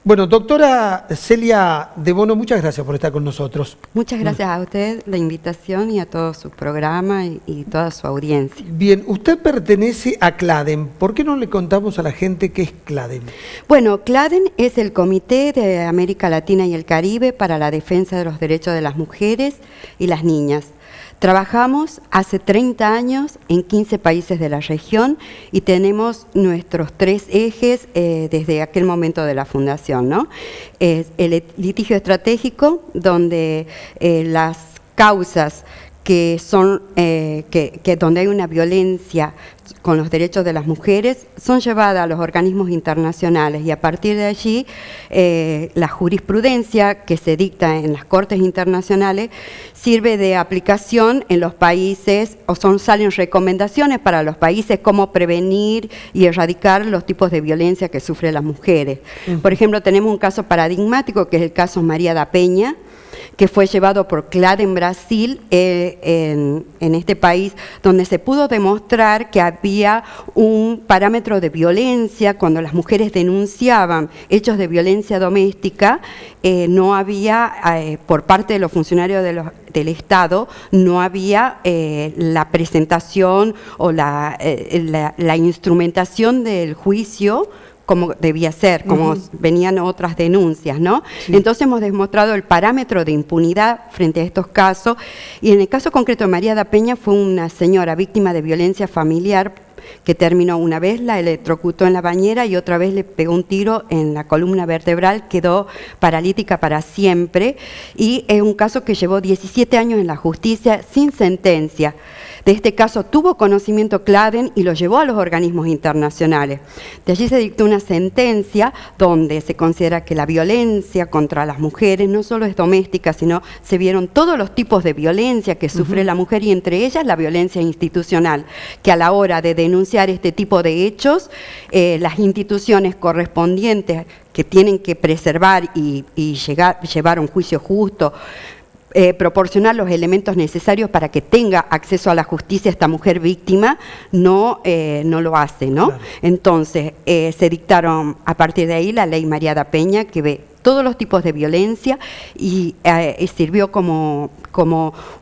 Bueno, doctora Celia de Bono, muchas gracias por estar con nosotros. Muchas gracias a usted, la invitación y a todo su programa y toda su audiencia. Bien, usted pertenece a CLADEN. ¿Por qué no le contamos a la gente qué es CLADEN? Bueno, CLADEN es el Comité de América Latina y el Caribe para la defensa de los derechos de las mujeres y las niñas. Trabajamos hace 30 años en 15 países de la región y tenemos nuestros 3 ejes desde aquel momento de la fundación, ¿no? Es el litigio estratégico, donde las causas que son donde hay una violencia con los derechos de las mujeres son llevadas a los organismos internacionales y a partir de allí la jurisprudencia que se dicta en las cortes internacionales sirve de aplicación en los países salen recomendaciones para los países cómo prevenir y erradicar los tipos de violencia que sufren las mujeres. Por ejemplo, tenemos un caso paradigmático que es el caso María da Peña, que fue llevado por CLADEN Brasil en este país, donde se pudo demostrar que había un parámetro de violencia cuando las mujeres denunciaban hechos de violencia doméstica, no había, por parte de los funcionarios del Estado, no había la presentación o la instrumentación del juicio como debía ser, como venían otras denuncias, ¿no? Sí. Entonces hemos demostrado el parámetro de impunidad frente a estos casos, y en el caso concreto de María da Peña fue una señora víctima de violencia familiar que terminó una vez, la electrocutó en la bañera y otra vez le pegó un tiro en la columna vertebral, quedó paralítica para siempre, y es un caso que llevó 17 años en la justicia sin sentencia. De este caso tuvo conocimiento CLADEN y lo llevó a los organismos internacionales. De allí se dictó una sentencia donde se considera que la violencia contra las mujeres no solo es doméstica, sino se vieron todos los tipos de violencia que sufre la mujer y entre ellas la violencia institucional, que a la hora de denunciar este tipo de hechos, las instituciones correspondientes que tienen que preservar y llevar un juicio justo, proporcionar los elementos necesarios para que tenga acceso a la justicia esta mujer víctima, no lo hace, ¿no? Claro. Entonces, se dictaron a partir de ahí la ley María da Peña, que ve todos los tipos de violencia y sirvió como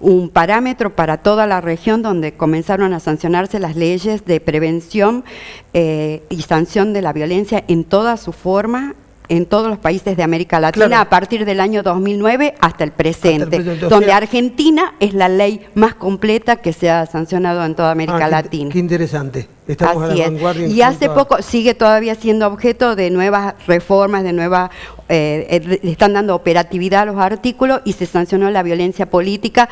un parámetro para toda la región, donde comenzaron a sancionarse las leyes de prevención y sanción de la violencia en toda su forma, en todos los países de América Latina, claro, a partir del año 2009 hasta el presente, donde Argentina es la ley más completa que se ha sancionado en toda América Latina. Qué interesante. Estamos así a la vanguardia. Y hace poco sigue todavía siendo objeto de nuevas reformas, de nuevas, le están dando operatividad a los artículos y se sancionó la violencia política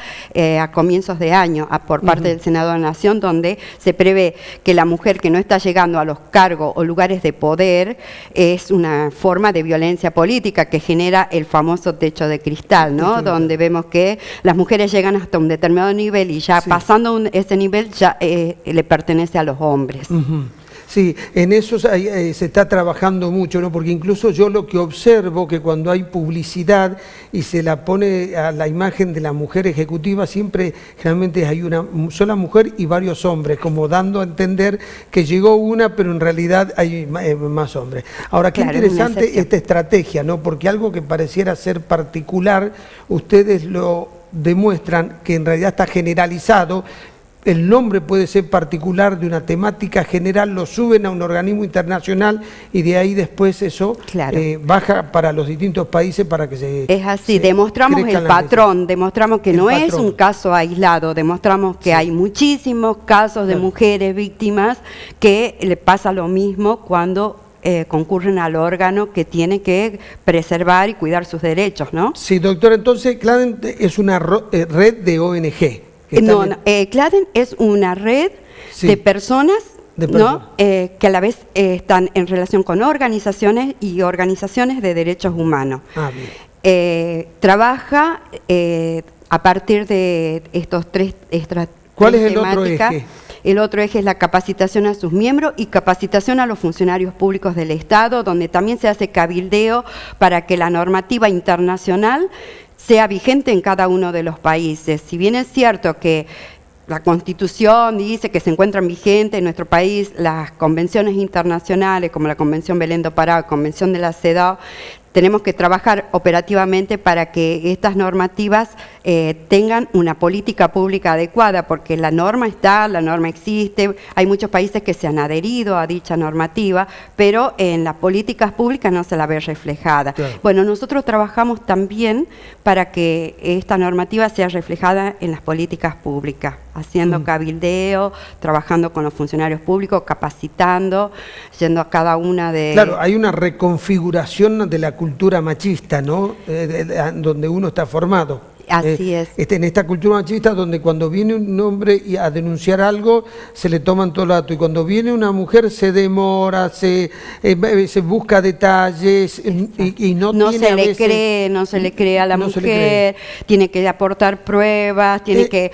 a comienzos de año por parte del Senado de la Nación, donde se prevé que la mujer que no está llegando a los cargos o lugares de poder es una forma de violencia política que genera el famoso techo de cristal, ¿no? Donde vemos que las mujeres llegan hasta un determinado nivel y ya pasando ese nivel ya le pertenece a los hombres. Sí, en eso se está trabajando mucho, ¿no? Porque incluso yo lo que observo que cuando hay publicidad y se la pone a la imagen de la mujer ejecutiva, siempre generalmente hay una sola mujer y varios hombres, como dando a entender que llegó una, pero en realidad hay más hombres. Ahora, qué interesante esta estrategia, ¿no? Porque algo que pareciera ser particular, ustedes lo demuestran que en realidad está generalizado. El nombre puede ser particular de una temática general, lo suben a un organismo internacional y de ahí después eso baja para los distintos países para que se... Es así, demostramos el patrón, demostramos que no es un caso aislado, demostramos que hay muchísimos casos de mujeres víctimas que le pasa lo mismo cuando concurren al órgano que tiene que preservar y cuidar sus derechos, ¿no? Sí, doctora, entonces CLADEN es una red de ONG. CLADEN es una red de personas, ¿no? Que a la vez están en relación con organizaciones y organizaciones de derechos humanos. Trabaja a partir de estos tres temáticas. ¿Cuál es el otro eje? El otro eje es la capacitación a sus miembros y capacitación a los funcionarios públicos del Estado, donde también se hace cabildeo para que la normativa internacional sea vigente en cada uno de los países. Si bien es cierto que la Constitución dice que se encuentran vigentes en nuestro país las convenciones internacionales, como la Convención Belén do Pará, la Convención de la CEDAW, tenemos que trabajar operativamente para que estas normativas tengan una política pública adecuada, porque la norma está, la norma existe, hay muchos países que se han adherido a dicha normativa, pero en las políticas públicas no se la ve reflejada. Claro. Bueno, nosotros trabajamos también para que esta normativa sea reflejada en las políticas públicas, haciendo cabildeo, trabajando con los funcionarios públicos, capacitando, yendo a cada una de... Claro, hay una reconfiguración de la cultura machista, ¿no? Donde uno está formado. Así es. En esta cultura machista donde cuando viene un hombre a denunciar algo se le toman todo el dato, y cuando viene una mujer se demora, se busca detalles y no tiene se a le veces, cree, no se le cree a la no se le cree. mujer, tiene que aportar pruebas, tiene que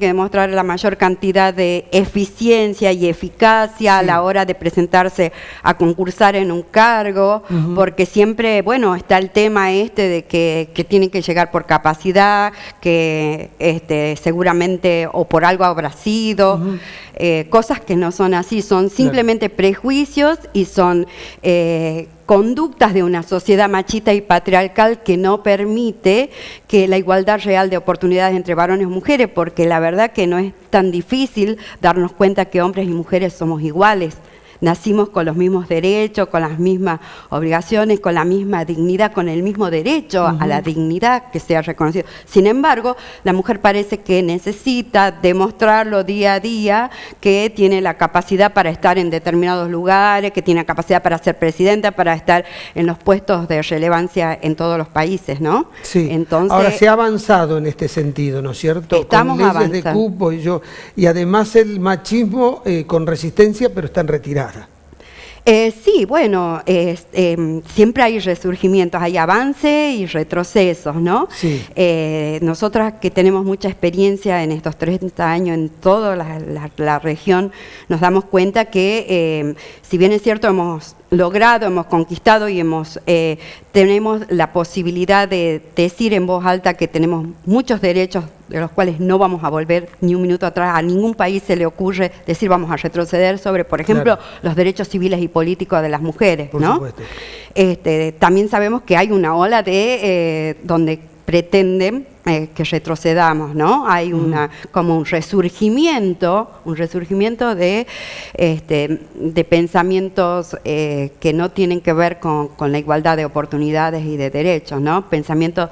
demostrar la mayor cantidad de eficiencia y eficacia a la hora de presentarse a concursar en un cargo, porque siempre, bueno, está el tema de que tiene que llegar por capacidad, que seguramente o por algo habrá sido, cosas que no son así, son simplemente prejuicios y son conductas de una sociedad machista y patriarcal que no permite que la igualdad real de oportunidades entre varones y mujeres, porque la verdad que no es tan difícil darnos cuenta que hombres y mujeres somos iguales. Nacimos con los mismos derechos, con las mismas obligaciones, con la misma dignidad, con el mismo derecho a la dignidad que sea reconocido. Sin embargo, la mujer parece que necesita demostrarlo día a día, que tiene la capacidad para estar en determinados lugares, que tiene la capacidad para ser presidenta, para estar en los puestos de relevancia en todos los países, ¿no? Sí. Entonces, ahora se ha avanzado en este sentido, ¿no es cierto? Estamos con leyes avanzando. de cupo y además el machismo con resistencia, pero está en retirada. Sí, bueno, siempre hay resurgimientos, hay avance y retrocesos, ¿no? Sí. Nosotras que tenemos mucha experiencia en estos 30 años en toda la región, nos damos cuenta que, si bien es cierto, hemos logrado, hemos conquistado y tenemos la posibilidad de decir en voz alta que tenemos muchos derechos de los cuales no vamos a volver ni un minuto atrás. A ningún país se le ocurre decir vamos a retroceder sobre, por ejemplo, los derechos civiles y políticos de las mujeres, Por ¿no? supuesto. También sabemos que hay una ola donde pretenden que retrocedamos, ¿no? Hay como un resurgimiento de pensamientos que no tienen que ver con la igualdad de oportunidades y de derechos, ¿no? Pensamientos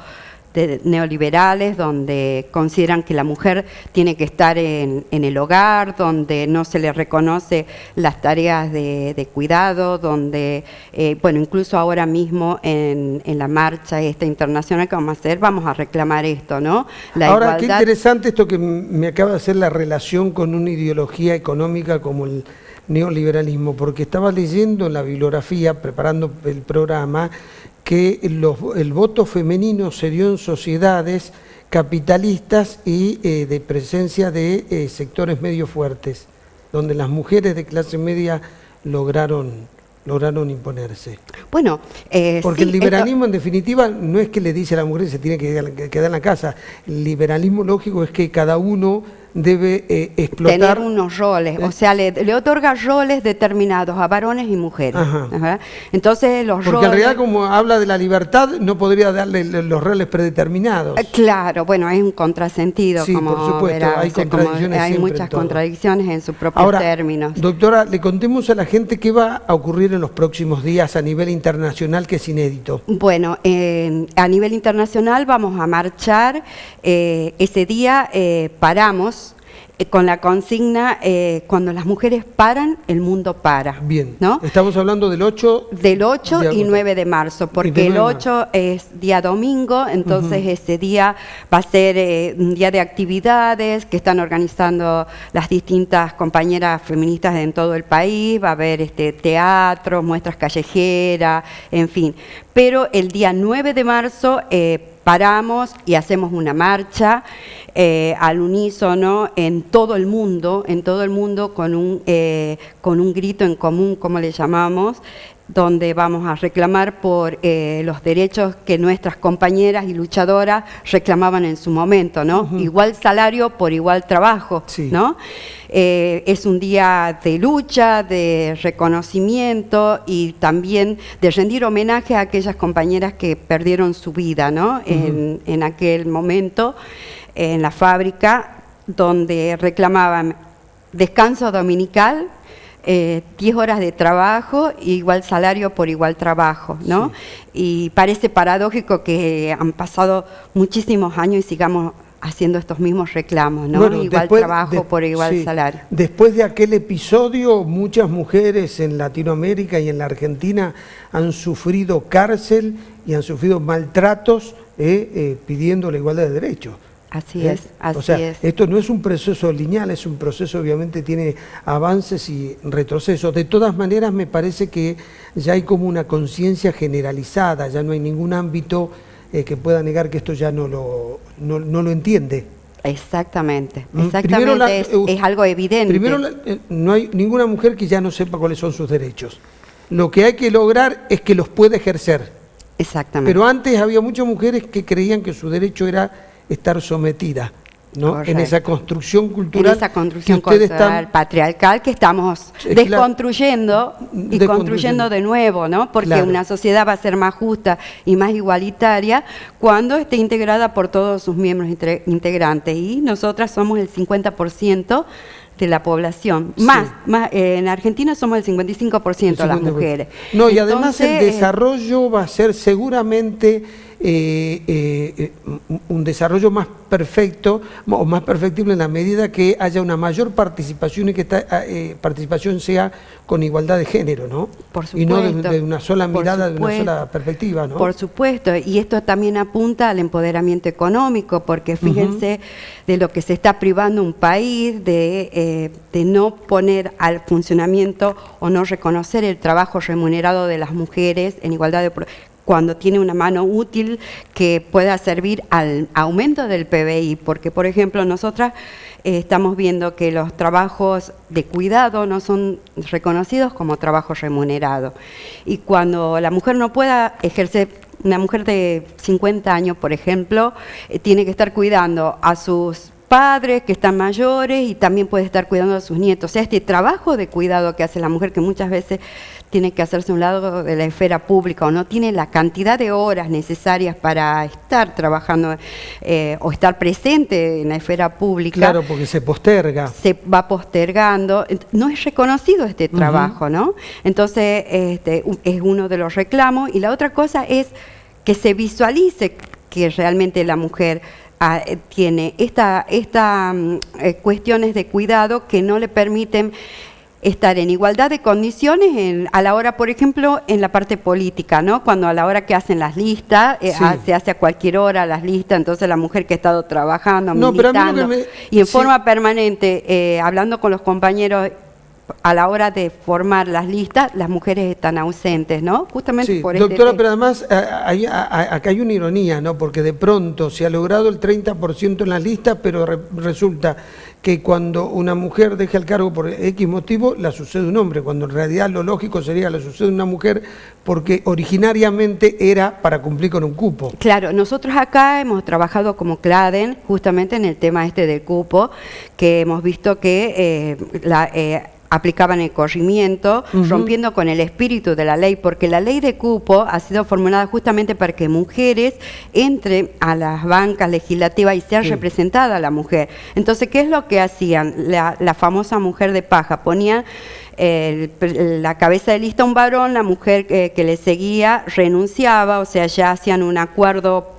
neoliberales donde consideran que la mujer tiene que estar en el hogar, donde no se le reconoce las tareas de cuidado, donde, bueno, incluso ahora mismo en la marcha internacional que vamos a hacer, vamos a reclamar esto, ¿no? La ahora, igualdad. qué interesante esto que me acaba de hacer la relación con una ideología económica como el neoliberalismo, porque estaba leyendo en la bibliografía, preparando el programa, que el voto femenino se dio en sociedades capitalistas y de presencia de sectores medio fuertes, donde las mujeres de clase media lograron imponerse. Bueno, porque sí, el liberalismo en definitiva no es que le dice a la mujer que se tiene que quedar en la casa. El liberalismo lógico es que cada uno debe explotar... tener unos roles, o sea, le otorga roles determinados a varones y mujeres. Ajá. Entonces los Porque roles... en realidad, como habla de la libertad, no podría darle los roles predeterminados. Claro, bueno, hay un contrasentido, Sí, como por supuesto, verá, hay contradicciones hay siempre muchas en todo. contradicciones en sus propios Ahora, términos. doctora, le contemos a la gente qué va a ocurrir en los próximos días a nivel internacional, que es inédito. Bueno, a nivel internacional vamos a marchar, ese día paramos con la consigna, cuando las mujeres paran, el mundo para. Bien, ¿no? Estamos hablando del 8... Del 8 y 9 de marzo, porque el 8 es día domingo, entonces ese día va a ser un día de actividades que están organizando las distintas compañeras feministas en todo el país, va a haber teatro, muestras callejeras, en fin. Pero el día 9 de marzo paramos y hacemos una marcha al unísono en todo el mundo con un grito en común, como le llamamos, donde vamos a reclamar por los derechos que nuestras compañeras y luchadoras reclamaban en su momento, ¿no? Igual salario por igual trabajo, ¿no? Es un día de lucha, de reconocimiento y también de rendir homenaje a aquellas compañeras que perdieron su vida, ¿no? En aquel momento, en la fábrica, donde reclamaban descanso dominical, 10 horas de trabajo, igual salario por igual trabajo, ¿no? Y parece paradójico que han pasado muchísimos años y sigamos haciendo estos mismos reclamos, ¿no? Bueno, igual trabajo por igual salario. Después de aquel episodio, muchas mujeres en Latinoamérica y en la Argentina han sufrido cárcel y han sufrido maltratos pidiendo la igualdad de derechos. Así es, así o sea, es. Esto no es un proceso lineal, es un proceso, obviamente tiene avances y retrocesos. De todas maneras, me parece que ya hay como una conciencia generalizada, ya no hay ningún ámbito que pueda negar que esto ya no lo entiende. Exactamente, exactamente, es algo evidente. Primero, no hay ninguna mujer que ya no sepa cuáles son sus derechos. Lo que hay que lograr es que los pueda ejercer. Exactamente. Pero antes había muchas mujeres que creían que su derecho era estar sometida, ¿no? Correcto. En esa construcción cultural. En esa construcción cultural patriarcal que estamos desconstruyendo y construyendo de nuevo, ¿no? Porque una sociedad va a ser más justa y más igualitaria cuando esté integrada por todos sus miembros integrantes. Y nosotras somos el 50% de la población. Más, en Argentina somos el 55% de las mujeres. No, y además el desarrollo va a ser seguramente un desarrollo más perfecto o más perfectible en la medida que haya una mayor participación y que esta participación sea con igualdad de género, ¿no? Por supuesto. Y no de una sola mirada, de una sola perspectiva, ¿no? Por supuesto, y esto también apunta al empoderamiento económico, porque fíjense de lo que se está privando un país, de no poner al funcionamiento o no reconocer el trabajo remunerado de las mujeres en igualdad de cuando tiene una mano útil que pueda servir al aumento del PBI, porque por ejemplo nosotras estamos viendo que los trabajos de cuidado no son reconocidos como trabajo remunerado, y cuando la mujer no pueda ejercer, una mujer de 50 años por ejemplo, tiene que estar cuidando a sus padres que están mayores y también puede estar cuidando a sus nietos. O sea, este trabajo de cuidado que hace la mujer, que muchas veces tiene que hacerse a un lado de la esfera pública o no tiene la cantidad de horas necesarias para estar trabajando o estar presente en la esfera pública. Claro, porque se posterga. Se va postergando. No es reconocido este trabajo, ¿no? Entonces, es uno de los reclamos. Y la otra cosa es que se visualice que realmente la mujer tiene cuestiones de cuidado que no le permiten estar en igualdad de condiciones a la hora, por ejemplo, en la parte política, ¿no? Cuando a la hora que hacen las listas, se hace a cualquier hora las listas, entonces la mujer que ha estado trabajando, militando, y en forma permanente, hablando con los compañeros, a la hora de formar las listas, las mujeres están ausentes, ¿no? Justamente por doctora, pero además acá hay una ironía, ¿no? Porque de pronto se ha logrado el 30% en las listas, pero resulta que cuando una mujer deja el cargo por X motivo, la sucede un hombre, cuando en realidad lo lógico sería la sucede una mujer, porque originariamente era para cumplir con un cupo. Claro, nosotros acá hemos trabajado como CLADEN, justamente en el tema del cupo, que hemos visto que aplicaban el corrimiento, rompiendo con el espíritu de la ley, porque la ley de cupo ha sido formulada justamente para que mujeres entren a las bancas legislativas y sea representada la mujer. Entonces, ¿qué es lo que hacían? La famosa mujer de paja, ponían la cabeza de lista un varón, la mujer que le seguía renunciaba, o sea, ya hacían un acuerdo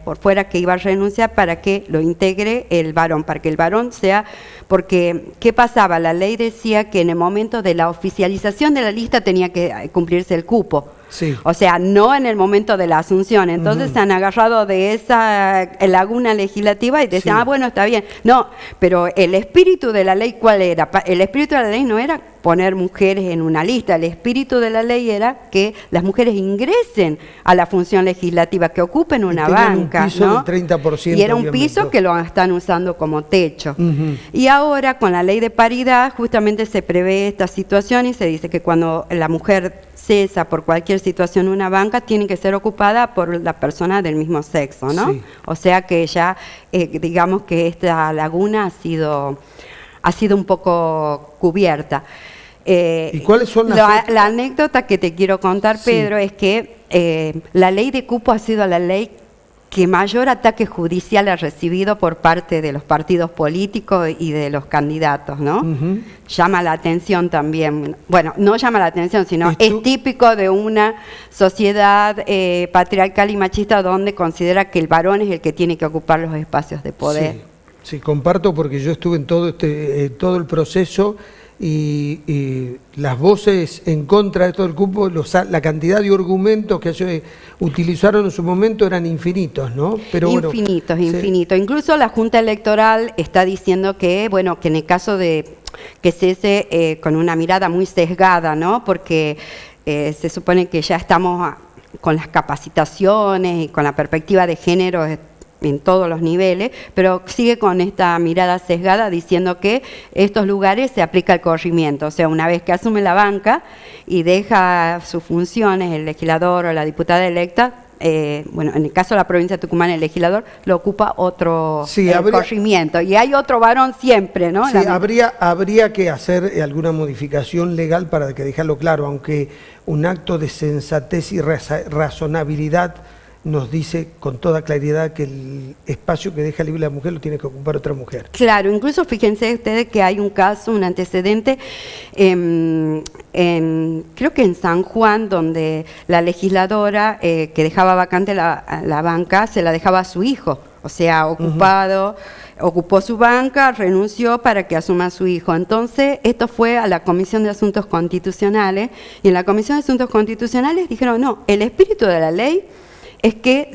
por fuera que iba a renunciar para que lo integre el varón, para que el varón sea, porque ¿qué pasaba? La ley decía que en el momento de la oficialización de la lista tenía que cumplirse el cupo. Sí. O sea, no en el momento de la asunción. Entonces se han agarrado de esa laguna legislativa y decían, bueno, está bien. No, pero el espíritu de la ley, ¿cuál era? El espíritu de la ley no era poner mujeres en una lista. El espíritu de la ley era que las mujeres ingresen a la función legislativa, que ocupen una banca, un piso ¿no? del 30%, y era un obviamente. piso que lo están usando como techo. Ujú. Y ahora, con la ley de paridad, justamente se prevé esta situación y se dice que cuando la mujer cesa por cualquier situación una banca, tiene que ser ocupada por la persona del mismo sexo, ¿no? Sí. O sea que ya, digamos que esta laguna ha sido un poco cubierta. ¿Y cuáles son las la anécdota que te quiero contar, Sí. Pedro, es que la ley de cupo ha sido la ley que mayor ataque judicial ha recibido por parte de los partidos políticos y de los candidatos, ¿no? Ujú. Llama la atención también, bueno, no llama la atención, sino Esto- es típico de una sociedad patriarcal y machista donde considera que el varón es el que tiene que ocupar los espacios de poder. Sí, comparto porque yo estuve en todo todo el proceso y las voces en contra de todo el cupo, la cantidad de argumentos que se utilizaron en su momento eran infinitos, ¿no? Pero bueno, Infinitos, sí. infinitos. Incluso la Junta Electoral está diciendo que, bueno, que en el caso de que cese con una mirada muy sesgada, ¿no? Porque se supone que ya estamos con las capacitaciones y con la perspectiva de género en todos los niveles, pero sigue con esta mirada sesgada diciendo que estos lugares se aplica el corrimiento, o sea, una vez que asume la banca y deja sus funciones el legislador o la diputada electa, bueno, en el caso de la provincia de Tucumán, el legislador lo ocupa otro Sí, corrimiento, y hay otro varón siempre, ¿no? Sí, habría que hacer alguna modificación legal para que dejarlo claro, aunque un acto de sensatez y razonabilidad nos dice con toda claridad que el espacio que deja libre la mujer lo tiene que ocupar otra mujer. Claro, incluso fíjense ustedes que hay un caso, un antecedente, creo que en San Juan, donde la legisladora que dejaba vacante la banca, se la dejaba a su hijo, o sea, ocupó su banca, renunció para que asuma a su hijo. Entonces, esto fue a la Comisión de Asuntos Constitucionales, y en la Comisión de Asuntos Constitucionales dijeron, no, el espíritu de la ley es que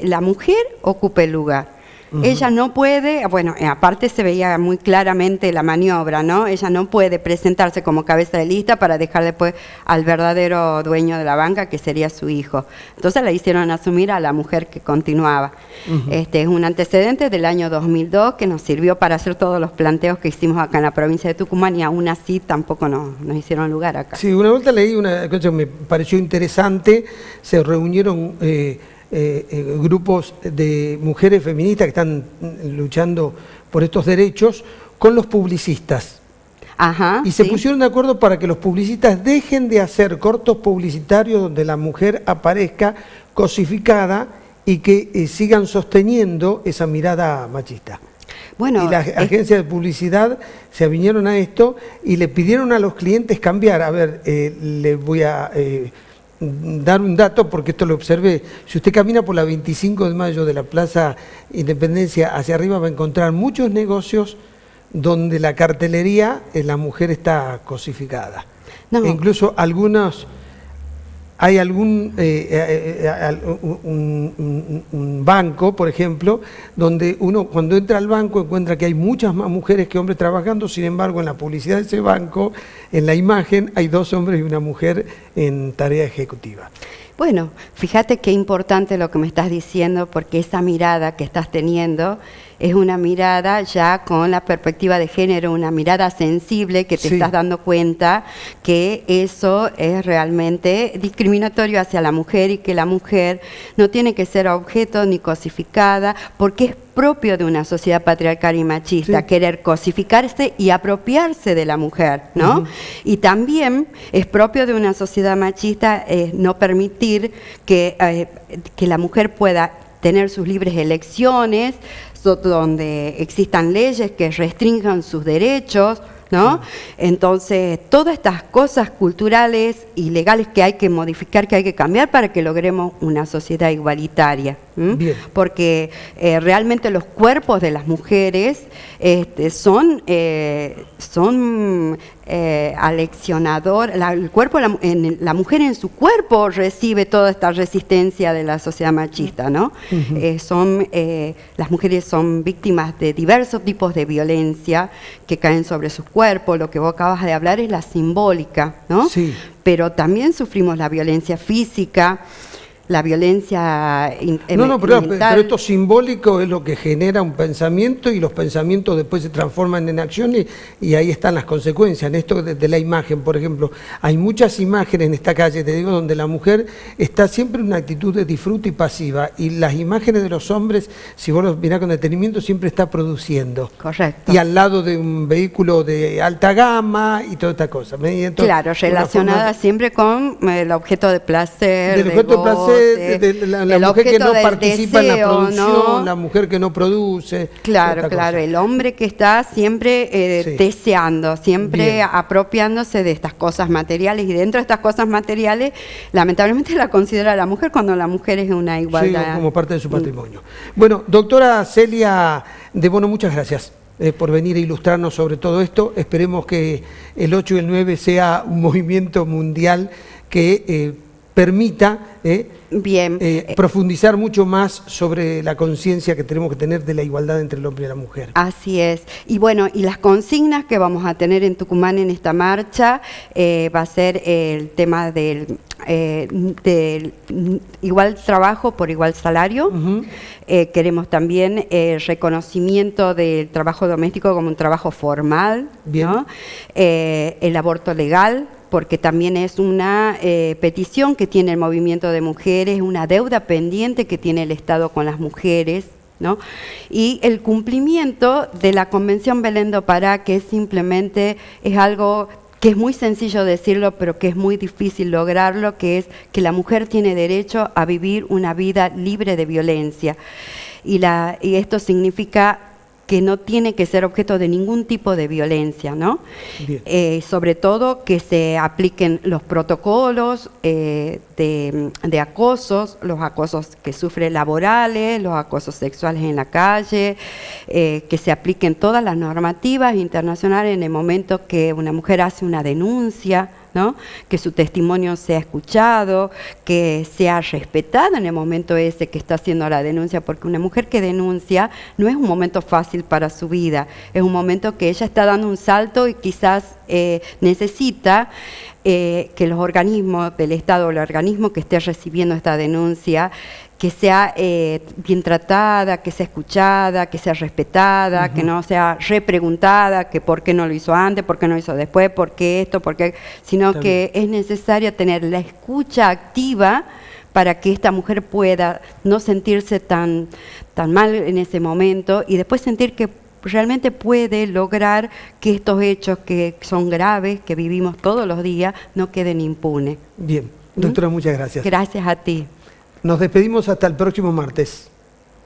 la mujer ocupe el lugar. Ella no puede, bueno, aparte se veía muy claramente la maniobra, ¿no? Ella no puede presentarse como cabeza de lista para dejar después al verdadero dueño de la banca, que sería su hijo. Entonces la hicieron asumir a la mujer que continuaba. Este es un antecedente del año 2002 que nos sirvió para hacer todos los planteos que hicimos acá en la provincia de Tucumán, y aún así tampoco nos hicieron lugar acá. Sí, una vuelta leí una cosa que me pareció interesante, se reunieron grupos de mujeres feministas que están luchando por estos derechos con los publicistas. Ajá, Y se sí. pusieron de acuerdo para que los publicistas dejen de hacer cortos publicitarios donde la mujer aparezca cosificada y que sigan sosteniendo esa mirada machista. Bueno, Y las agencias de publicidad se avinieron a esto y le pidieron a los clientes cambiar. A ver, les voy a dar un dato porque esto lo observé. Si usted camina por la 25 de mayo de la Plaza Independencia hacia arriba, va a encontrar muchos negocios donde la cartelería, la mujer está cosificada. No. E incluso hay un banco, por ejemplo, donde uno cuando entra al banco encuentra que hay muchas más mujeres que hombres trabajando, sin embargo en la publicidad de ese banco, en la imagen, hay 2 hombres y una mujer en tarea ejecutiva. Bueno, fíjate qué importante lo que me estás diciendo, porque esa mirada que estás teniendo es una mirada ya con la perspectiva de género, una mirada sensible, que te Sí. estás dando cuenta que eso es realmente discriminatorio hacia la mujer, y que la mujer no tiene que ser objeto ni cosificada, porque es propio de una sociedad patriarcal y machista, Sí. querer cosificarse y apropiarse de la mujer, ¿no? Ujú. Y también es propio de una sociedad machista no permitir que la mujer pueda tener sus libres elecciones, donde existan leyes que restrinjan sus derechos, ¿no? Entonces, todas estas cosas culturales y legales que hay que modificar, que hay que cambiar para que logremos una sociedad igualitaria. Bien. Porque realmente los cuerpos de las mujeres son aleccionador, el cuerpo, la mujer en su cuerpo recibe toda esta resistencia de la sociedad machista, ¿no? Las mujeres son víctimas de diversos tipos de violencia que caen sobre su cuerpo. Lo que vos acabas de hablar es la simbólica, ¿no? Sí. Pero también sufrimos la violencia física, la violencia pero esto simbólico es lo que genera un pensamiento, y los pensamientos después se transforman en acciones, y ahí están las consecuencias. En esto de la imagen, por ejemplo, hay muchas imágenes en esta calle, te digo, donde la mujer está siempre en una actitud de disfrute y pasiva, y las imágenes de los hombres, si vos los mirás con detenimiento, siempre está produciendo. Correcto. Y al lado de un vehículo de alta gama y toda esta cosa. Claro, relacionada siempre con el objeto de placer, del objeto de placer, de la mujer que no participa deseo, en la producción, ¿no? La mujer que no produce. Claro, el hombre que está siempre deseando, siempre apropiándose de estas cosas materiales, y dentro de estas cosas materiales, lamentablemente la considera la mujer, cuando la mujer es una igualdad. Sí, como parte de su patrimonio. Bueno, doctora Celia de Bono, muchas gracias por venir a ilustrarnos sobre todo esto. Esperemos que el 8 y el 9 sea un movimiento mundial que permita profundizar mucho más sobre la conciencia que tenemos que tener de la igualdad entre el hombre y la mujer. Así es. Y bueno, y las consignas que vamos a tener en Tucumán en esta marcha va a ser el tema del igual trabajo por igual salario. Queremos también reconocimiento del trabajo doméstico como un trabajo formal, ¿no? El aborto legal, porque también es una petición que tiene el movimiento de mujeres, una deuda pendiente que tiene el Estado con las mujeres, ¿no? Y el cumplimiento de la Convención Belén do Pará, que simplemente es algo que es muy sencillo decirlo, pero que es muy difícil lograrlo, que es que la mujer tiene derecho a vivir una vida libre de violencia. Y esto significa que no tiene que ser objeto de ningún tipo de violencia, ¿no? Sobre todo que se apliquen los protocolos de acosos, los acosos que sufre laborales, los acosos sexuales en la calle, que se apliquen todas las normativas internacionales en el momento que una mujer hace una denuncia, ¿no? Que su testimonio sea escuchado, que sea respetado en el momento ese que está haciendo la denuncia, porque una mujer que denuncia no es un momento fácil para su vida, es un momento que ella está dando un salto y quizás necesita que los organismos del Estado, el organismo que esté recibiendo esta denuncia, que sea bien tratada, que sea escuchada, que sea respetada, que no sea repreguntada, que por qué no lo hizo antes, por qué no lo hizo después, por qué esto, por qué, sino que es necesario tener la escucha activa para que esta mujer pueda no sentirse tan mal en ese momento, y después sentir que realmente puede lograr que estos hechos que son graves, que vivimos todos los días, no queden impunes. Bien, doctora, muchas gracias. Gracias a ti. Nos despedimos hasta el próximo martes.